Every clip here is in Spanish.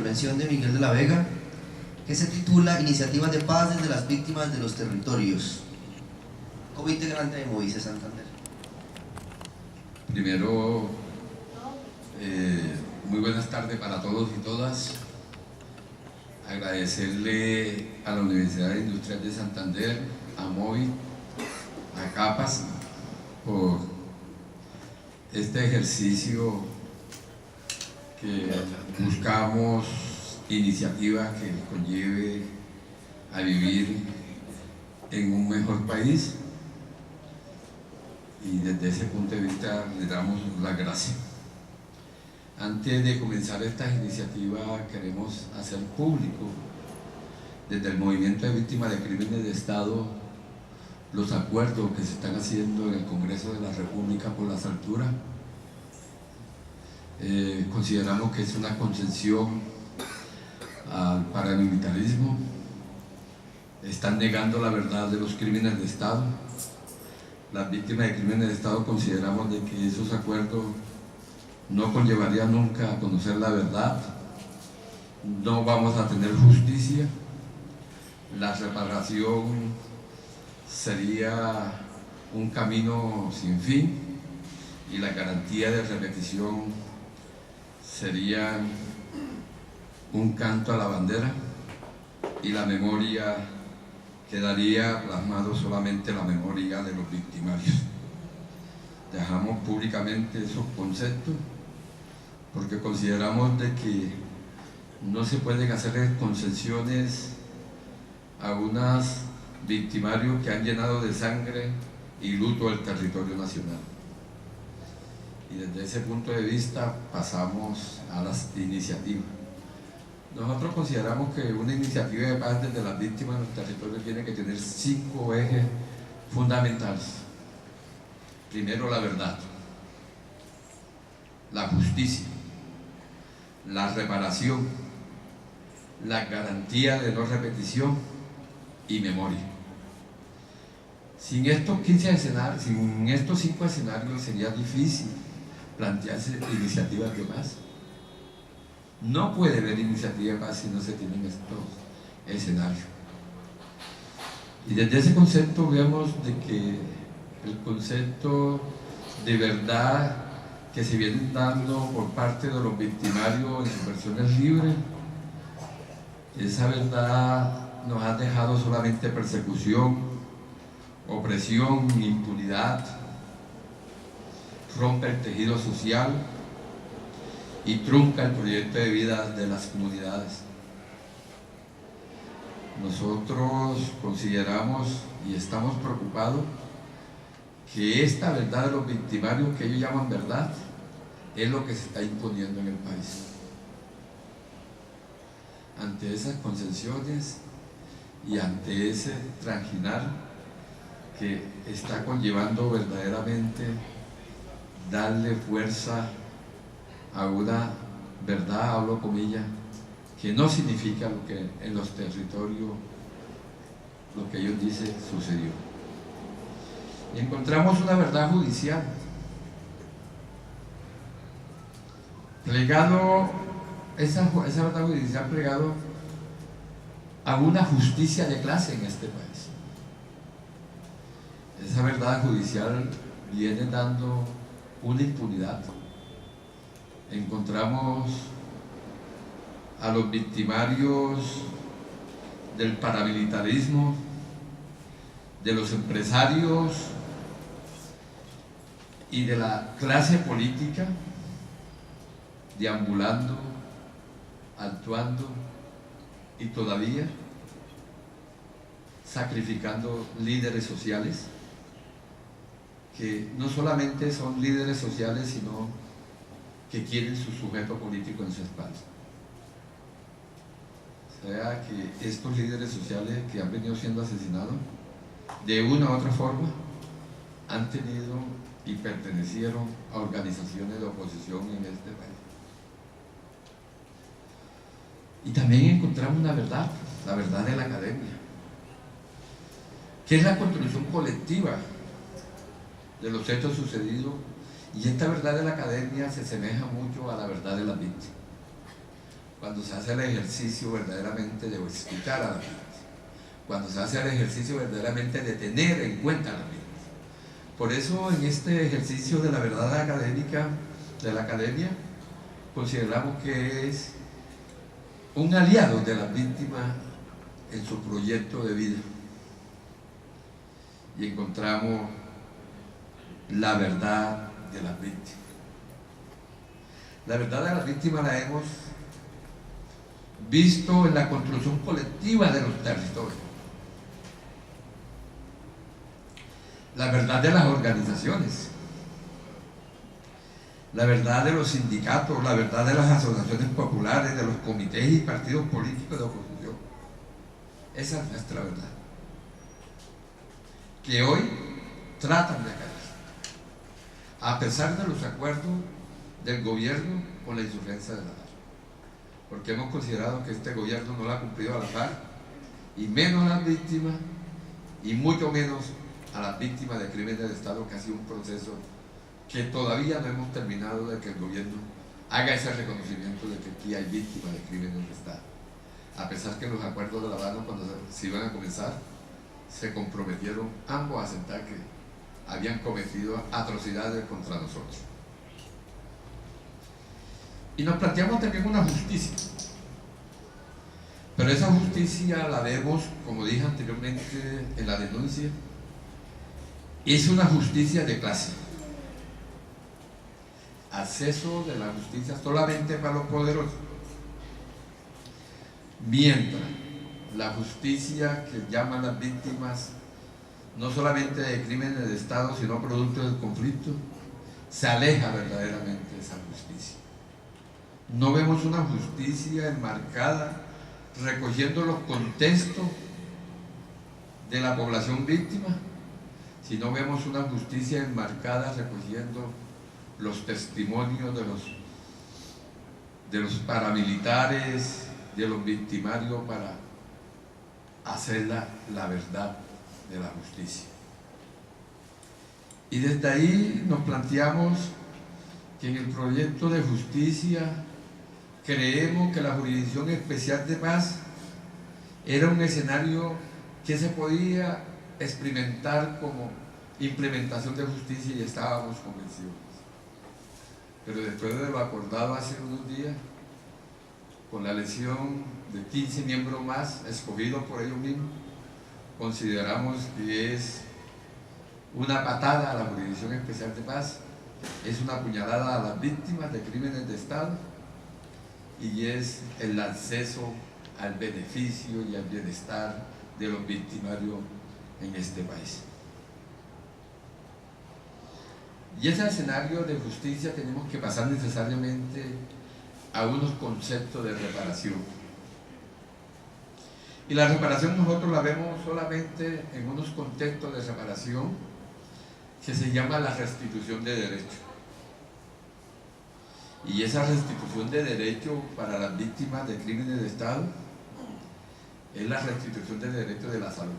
intervención de Miguel de la Vega, que se titula Iniciativas de Paz desde las Víctimas de los Territorios, como integrante de Movise Santander. Primero, muy buenas tardes para todos y todas. Agradecerle a la Universidad Industrial de Santander, a MOVI, a CAPAS, por este ejercicio que buscamos iniciativa que conlleve a vivir en un mejor país, y desde ese punto de vista le damos las gracias. Antes de comenzar estas iniciativas queremos hacer público desde el Movimiento de Víctimas de Crímenes de Estado los acuerdos que se están haciendo en el Congreso de la República por las alturas. Consideramos que es una concesión al paramilitarismo, están negando la verdad de los crímenes de Estado. Las víctimas de crímenes de Estado consideramos de que esos acuerdos no conllevarían nunca a conocer la verdad, no vamos a tener justicia, la reparación sería un camino sin fin y la garantía de repetición sería un canto a la bandera, y la memoria quedaría plasmado solamente la memoria de los victimarios. Dejamos públicamente esos conceptos porque consideramos de que no se pueden hacer concesiones a unos victimarios que han llenado de sangre y luto el territorio nacional. Y desde ese punto de vista pasamos a las iniciativas. Nosotros consideramos que una iniciativa de paz desde las víctimas de los territorios tiene que tener 5 ejes fundamentales. Primero, la verdad, la justicia, la reparación, la garantía de no repetición y memoria. Sin estos 15 escenarios, sin estos 5 escenarios sería difícil plantearse iniciativas de paz. No puede haber iniciativa de paz si no se tienen estos escenarios. Y desde ese concepto vemos de que el concepto de verdad que se viene dando por parte de los victimarios en sus versiones libres, esa verdad nos ha dejado solamente persecución, opresión, impunidad, rompe el tejido social y trunca el proyecto de vida de las comunidades. Nosotros consideramos y estamos preocupados que esta verdad de los victimarios, que ellos llaman verdad, es lo que se está imponiendo en el país. Ante esas concesiones y ante ese transitar que está conllevando verdaderamente darle fuerza a una verdad, hablo comillas, que no significa lo que en los territorios, lo que ellos dicen sucedió. Y encontramos una verdad judicial, plegado, esa verdad judicial plegado a una justicia de clase en este país. Esa verdad judicial viene dando una impunidad. Encontramos a los victimarios del paramilitarismo, de los empresarios y de la clase política deambulando, actuando y todavía sacrificando líderes sociales que no solamente son líderes sociales, sino que quieren su sujeto político en su espalda. O sea que estos líderes sociales que han venido siendo asesinados, de una u otra forma, han tenido y pertenecieron a organizaciones de oposición en este país. Y también encontramos una verdad, la verdad de la academia, que es la construcción colectiva de los hechos sucedidos, y esta verdad de la academia se asemeja mucho a la verdad de las víctimas. cuando se hace el ejercicio verdaderamente de escuchar a las víctimas, cuando se hace el ejercicio verdaderamente de tener en cuenta a las víctimas. Por eso en este ejercicio de la verdad académica de la academia consideramos que es un aliado de las víctimas en su proyecto de vida, y encontramos la verdad de las víctimas. La verdad de las víctimas la hemos visto en la construcción colectiva de los territorios. La verdad de las organizaciones, la verdad de los sindicatos, la verdad de las asociaciones populares, de los comités y partidos políticos de oposición. Esa es nuestra verdad, que hoy tratan de callar, a pesar de los acuerdos del gobierno con la insurgencia de la FARC, porque hemos considerado que este gobierno no la ha cumplido a la FARC, y menos a las víctimas, y mucho menos a las víctimas de crímenes de Estado, que ha sido un proceso que todavía no hemos terminado de que el gobierno haga ese reconocimiento de que aquí hay víctimas de crímenes de Estado, a pesar que en los acuerdos de La Habana, cuando se iban a comenzar, se comprometieron ambos a aceptar que habían cometido atrocidades contra nosotros. Y nos planteamos también una justicia, pero esa justicia la vemos, como dije anteriormente en la denuncia, es una justicia de clase. Acceso de la justicia solamente para los poderosos, mientras la justicia que llaman las víctimas, no solamente de crímenes de Estado, sino producto del conflicto, se aleja verdaderamente de esa justicia. No vemos una justicia enmarcada, recogiendo los contextos de la población víctima, sino vemos una justicia enmarcada recogiendo los testimonios de los paramilitares, de los victimarios, para hacer la verdad de la justicia. Y desde ahí nos planteamos que en el proyecto de justicia creemos que la Jurisdicción Especial de Paz era un escenario que se podía experimentar como implementación de justicia, y estábamos convencidos. Pero después de lo acordado hace unos días, con la elección de 15 miembros más escogidos por ellos mismos, consideramos que es una patada a la Jurisdicción Especial de Paz, es una puñalada a las víctimas de crímenes de Estado, y es el acceso al beneficio y al bienestar de los victimarios en este país. Y ese escenario de justicia tenemos que pasar necesariamente a unos conceptos de reparación. Y la reparación nosotros la vemos solamente en unos contextos de reparación que se llama la restitución de derechos. Y esa restitución de derechos para las víctimas de crímenes de Estado es la restitución de derechos de la salud,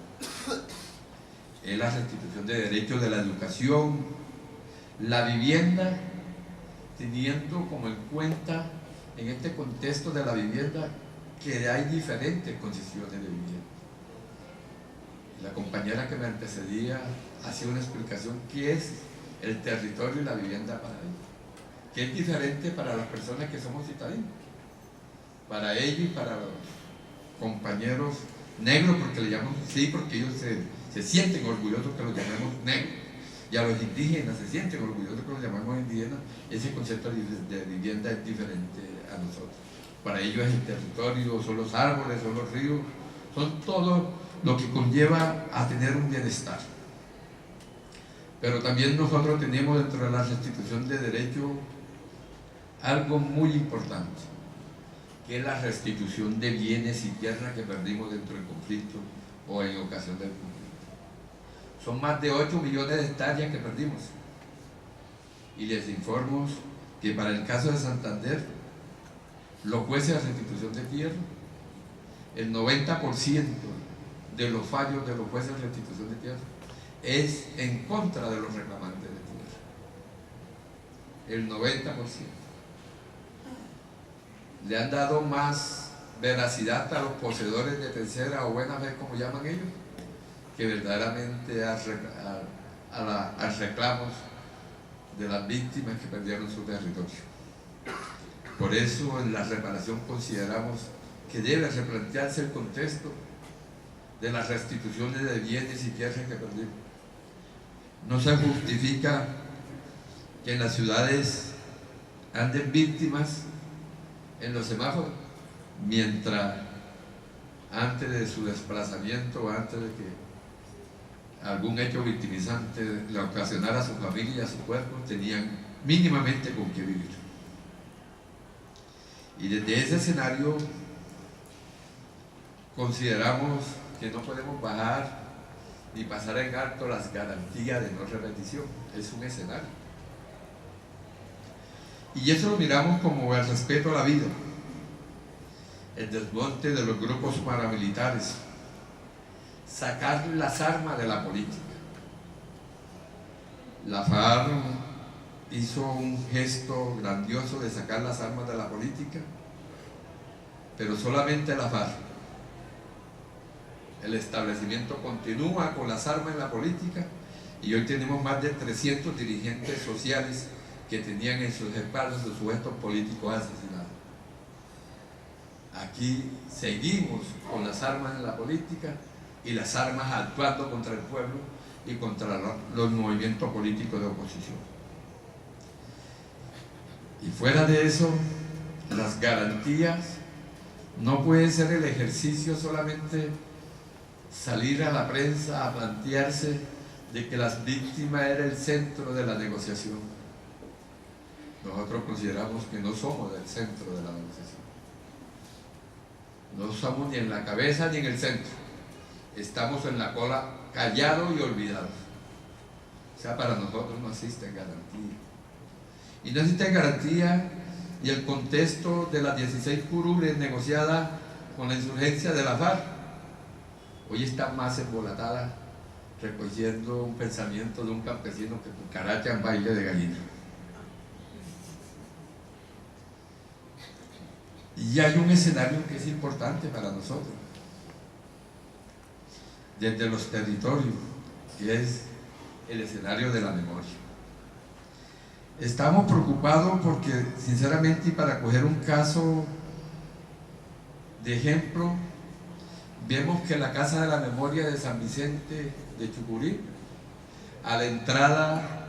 es la restitución de derechos de la educación, la vivienda, teniendo como en cuenta en este contexto de la vivienda que hay diferentes concesiones de vivienda. La compañera que me antecedía hacía una explicación qué es el territorio y la vivienda para ellos, que es diferente para las personas que somos citadinos, para ellos y para los compañeros negros, porque le llamamos así, porque ellos se sienten orgullosos que los llamemos negros, y a los indígenas se sienten orgullosos que los llamemos indígenas. Ese concepto de vivienda es diferente a nosotros. Para ellos es el territorio, son los árboles, son los ríos, son todo lo que conlleva a tener un bienestar. Pero también nosotros tenemos dentro de la restitución de derechos algo muy importante, que es la restitución de bienes y tierras que perdimos dentro del conflicto o en ocasión del conflicto. Son más de 8 millones de hectáreas que perdimos. Y les informo que para el caso de Santander, los jueces de restitución de tierra, el 90% de los fallos de los jueces de restitución de tierra es en contra de los reclamantes de tierra. El 90%. le han dado más veracidad a los poseedores de tercera o buena fe, como llaman ellos, que verdaderamente a reclamos de las víctimas que perdieron su territorio. Por eso en la reparación consideramos que debe replantearse el contexto de las restituciones de bienes y tierras que perdimos. No se justifica que en las ciudades anden víctimas en los semáforos, mientras antes de su desplazamiento o antes de que algún hecho victimizante le ocasionara a su familia y a su cuerpo, tenían mínimamente con qué vivir. Y desde ese escenario consideramos que no podemos bajar ni pasar en alto las garantías de no repetición. Es un escenario. Y eso lo miramos como el respeto a la vida, el desmonte de los grupos paramilitares, sacar las armas de la política. La FARC hizo un gesto grandioso de sacar las armas de la política, pero solamente la FARC. El establecimiento continúa con las armas en la política y hoy tenemos más de 300 dirigentes sociales que tenían en sus espaldas sus sujetos políticos asesinados. Aquí seguimos con las armas en la política y las armas actuando contra el pueblo y contra los movimientos políticos de oposición. Y fuera de eso, las garantías no puede ser el ejercicio solamente salir a la prensa a plantearse de que las víctimas era el centro de la negociación. Nosotros consideramos que no somos el centro de la negociación. No somos ni en la cabeza ni en el centro. Estamos en la cola, callados y olvidados. O sea, para nosotros no existe garantía. Y no existe garantía y el contexto de las 16 curules negociadas con la insurgencia de la FARC hoy está más embolatada, recogiendo un pensamiento de un campesino que cucaracha en baile de gallina. Y hay un escenario que es importante para nosotros, desde los territorios, que es el escenario de la memoria. Estamos preocupados porque, sinceramente, y para coger un caso de ejemplo, vemos que en la Casa de la Memoria de San Vicente de Chucurí, a la entrada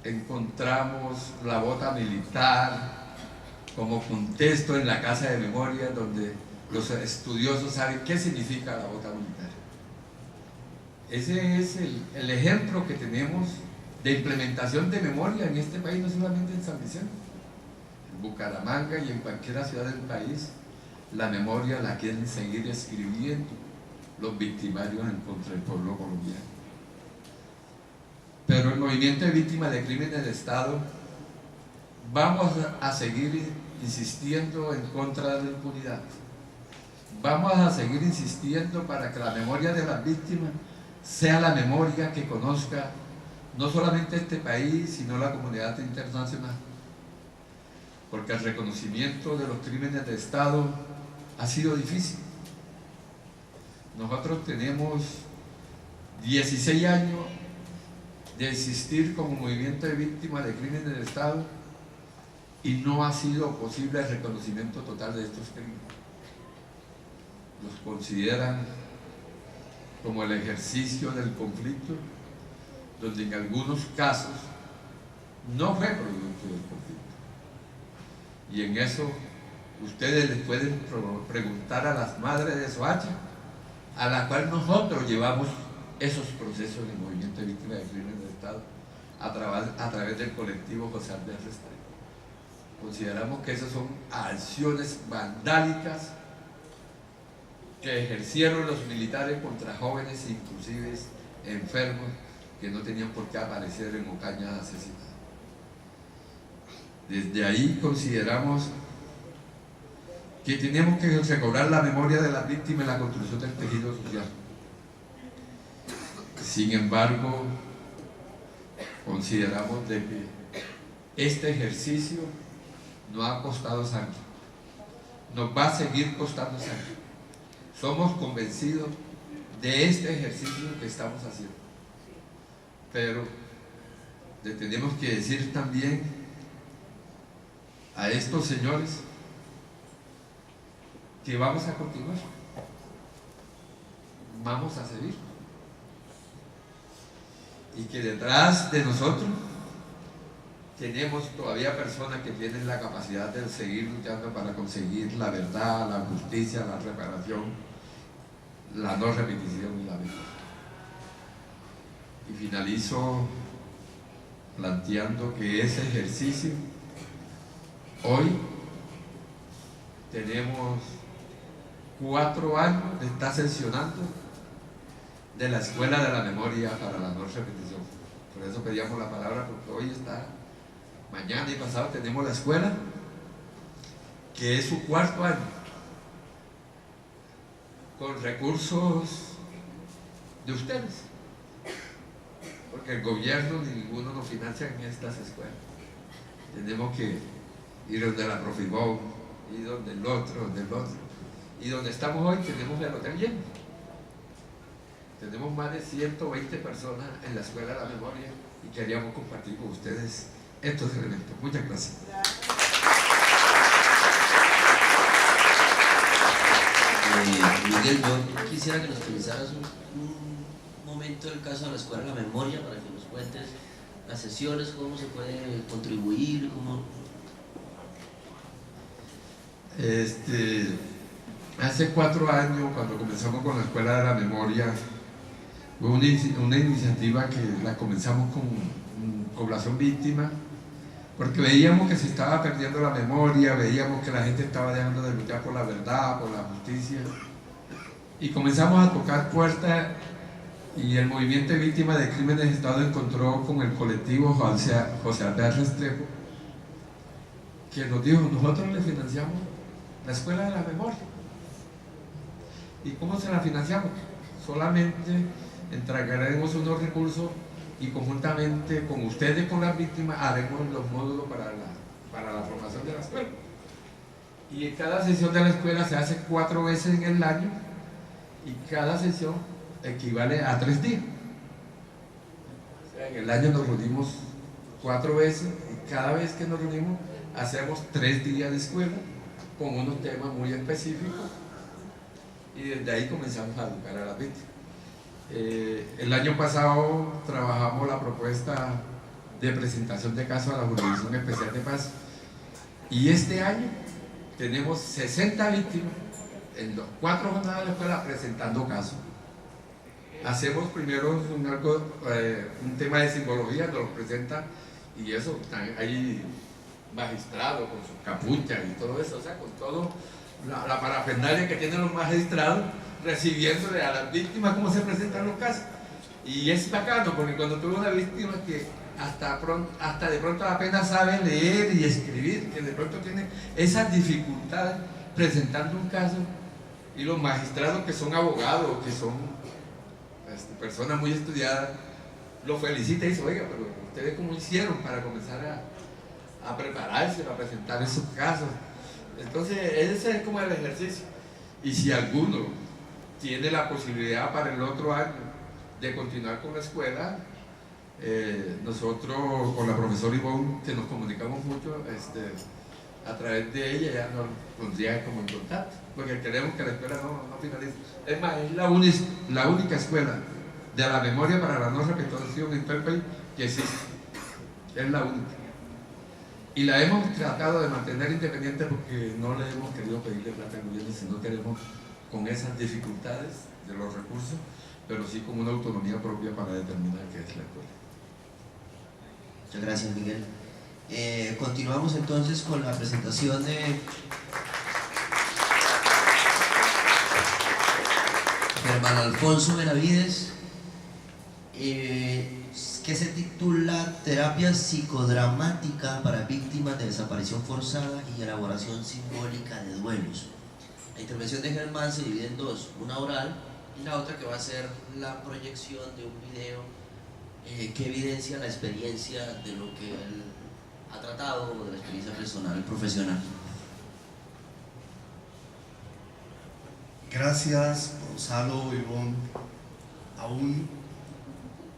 encontramos la bota militar como contexto en la Casa de Memoria, donde los estudiosos saben qué significa la bota militar. Ese es el ejemplo que tenemos de implementación de memoria en este país, no solamente en San Vicente, en Bucaramanga y en cualquier ciudad del país. La memoria la quieren seguir escribiendo los victimarios en contra del pueblo colombiano. Pero el movimiento de víctimas de crímenes de Estado vamos a seguir insistiendo en contra de la impunidad. Vamos a seguir insistiendo para que la memoria de las víctimas sea la memoria que conozca no solamente este país, sino la comunidad internacional. Porque el reconocimiento de los crímenes de Estado ha sido difícil. Nosotros tenemos 16 años de existir como movimiento de víctimas de crímenes de Estado y no ha sido posible el reconocimiento total de estos crímenes. Los consideran como el ejercicio del conflicto, donde en algunos casos no fue producto del conflicto. Y en eso ustedes les pueden preguntar a las madres de Soacha, a la cual nosotros llevamos esos procesos en el movimiento de víctimas de crímenes de Estado a través del colectivo José Andrés Restrepo. Consideramos que esas son acciones vandálicas que ejercieron los militares contra jóvenes, inclusive enfermos, que no tenían por qué aparecer en Ocaña asesinados. Desde ahí consideramos que tenemos que recobrar la memoria de las víctimas en la construcción del tejido social. Sin embargo, consideramos de que este ejercicio nos ha costado sangre, nos va a seguir costando sangre. Somos convencidos de este ejercicio que estamos haciendo, pero le tenemos que decir también a estos señores que vamos a continuar, vamos a seguir, y que detrás de nosotros tenemos todavía personas que tienen la capacidad de seguir luchando para conseguir la verdad, la justicia, la reparación, la no repetición y la verdad. Y finalizo planteando que ese ejercicio, hoy tenemos 4 años de estar sesionando de la Escuela de la Memoria para la No Repetición. Por eso pedíamos la palabra, porque hoy está, mañana y pasado tenemos la escuela, que es su 4º año, con recursos de ustedes, porque el gobierno ni ninguno nos financia en estas escuelas. Tenemos que ir donde la Profibón, y donde el otro, y donde estamos hoy tenemos el hotel lleno. Tenemos más de 120 personas en la Escuela de la Memoria y queríamos compartir con ustedes estos elementos. Muchas gracias. Miguel, yo quisiera que nos utilizaras un momento del caso de la Escuela de la Memoria para que nos cuentes las sesiones, cómo se puede contribuir, cómo... Hace 4 años, cuando comenzamos con la Escuela de la Memoria, fue una iniciativa que la comenzamos con población víctima, porque veíamos que se estaba perdiendo la memoria, veíamos que la gente estaba dejando de luchar por la verdad, por la justicia, y comenzamos a tocar puertas, y el movimiento de víctimas de crímenes de Estado encontró con el colectivo José Alberto Restrepo, que nos dijo: nosotros le financiamos la Escuela de la Memoria. ¿Y cómo se la financiamos? Solamente entregaremos unos recursos y conjuntamente con ustedes, con las víctimas, haremos los módulos para la formación de la escuela. Y cada sesión de la escuela se hace 4 veces en el año, y cada sesión equivale a 3 días. O sea, en el año nos reunimos 4 veces, y cada vez que nos reunimos hacemos 3 días de escuela con unos temas muy específicos, y desde ahí comenzamos a educar a las víctimas. El año pasado trabajamos la propuesta de presentación de casos a la Jurisdicción Especial de Paz, y este año tenemos 60 víctimas en los 4 jornadas de la escuela presentando casos. Hacemos primero un tema de simbología, nos lo presentan, y eso, hay magistrados con sus capuchas y todo eso, o sea, con todo la parafernalia que tienen los magistrados, recibiéndole a las víctimas cómo se presentan los casos. Y es bacano, porque cuando tuve una víctima que hasta de pronto apenas sabe leer y escribir, que de pronto tiene esas dificultades presentando un caso, y los magistrados, que son abogados, que son personas muy estudiadas, lo felicitan y dicen: oiga, pero ustedes cómo hicieron para comenzar a prepararse para presentar esos casos. Entonces ese es como el ejercicio. Y si alguno tiene la posibilidad para el otro año de continuar con la escuela, nosotros con la profesora Ivonne, que nos comunicamos mucho, a través de ella ya nos pondría como en contacto, porque queremos que la escuela no finalice. Es más, es la única escuela de la memoria para la no repetición en todo el país que existe. Es la única. Y la hemos tratado de mantener independiente, porque no le hemos querido pedirle plata al gobierno, sino queremos, con esas dificultades de los recursos, pero sí con una autonomía propia para determinar qué es la escuela. Muchas gracias, Miguel. Continuamos entonces con la presentación de Germán Alfonso Benavides, que se titula Terapia psicodramática para víctimas de desaparición forzada y elaboración simbólica de duelos. La intervención de Germán se divide en 2, una oral y la otra que va a ser la proyección de un video que evidencia la experiencia de lo que él ha tratado de la experiencia personal y profesional. Gracias, Gonzalo, Ivonne. Aún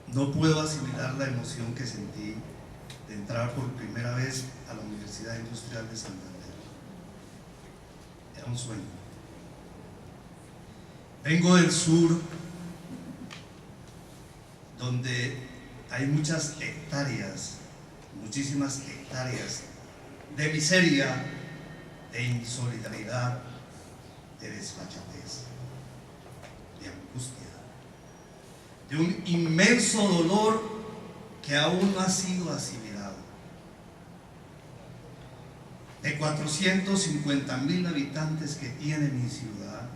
no puedo asimilar la emoción que sentí de entrar por primera vez a la Universidad Industrial de Santander. Era un sueño. Vengo del sur, donde hay muchas hectáreas, muchísimas hectáreas de miseria, de insolidaridad, de desfachatez, de angustia, de un inmenso dolor que aún no ha sido asimilado. De 450,000 habitantes que tiene mi ciudad,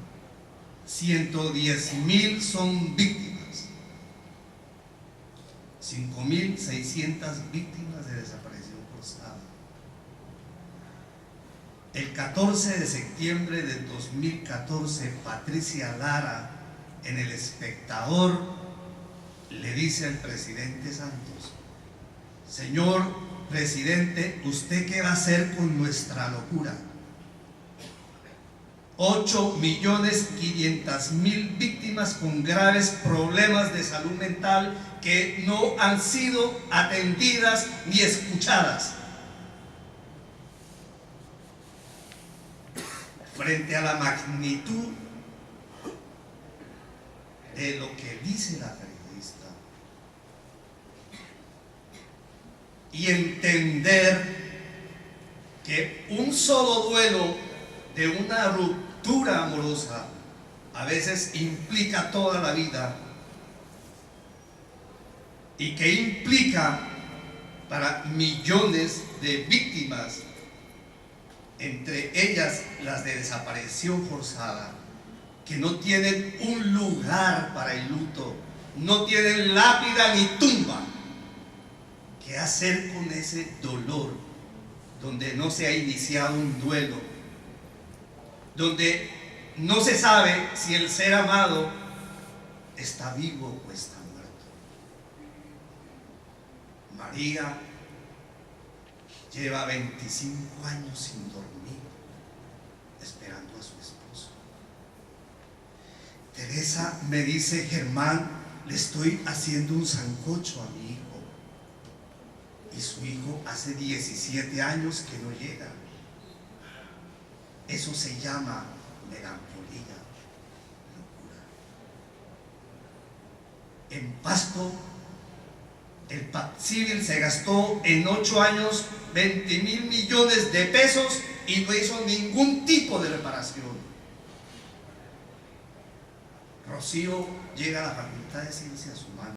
110,000 son víctimas, 5,600 víctimas de desaparición forzada. El 14 de septiembre de 2014, Patricia Lara, en El Espectador, le dice al presidente Santos: señor presidente, ¿usted qué va a hacer con nuestra locura? 8,500,000 víctimas con graves problemas de salud mental que no han sido atendidas ni escuchadas. Frente a la magnitud de lo que dice la periodista y entender que un solo duelo de una ruptura amorosa a veces implica toda la vida, y que implica para millones de víctimas, entre ellas las de desaparición forzada, que no tienen un lugar para el luto, no tienen lápida ni tumba. ¿Qué hacer con ese dolor donde no se ha iniciado un duelo, donde no se sabe si el ser amado está vivo o está muerto? María lleva 25 años sin dormir, esperando a su esposo. Teresa me dice: Germán, le estoy haciendo un sancocho a mi hijo. Y su hijo hace 17 años que no llega. Eso se llama melancolía, locura. En Pasto, el Pacto Civil se gastó en 8 años 20,000 millones de pesos y no hizo ningún tipo de reparación. Rocío llega a la Facultad de Ciencias Humanas.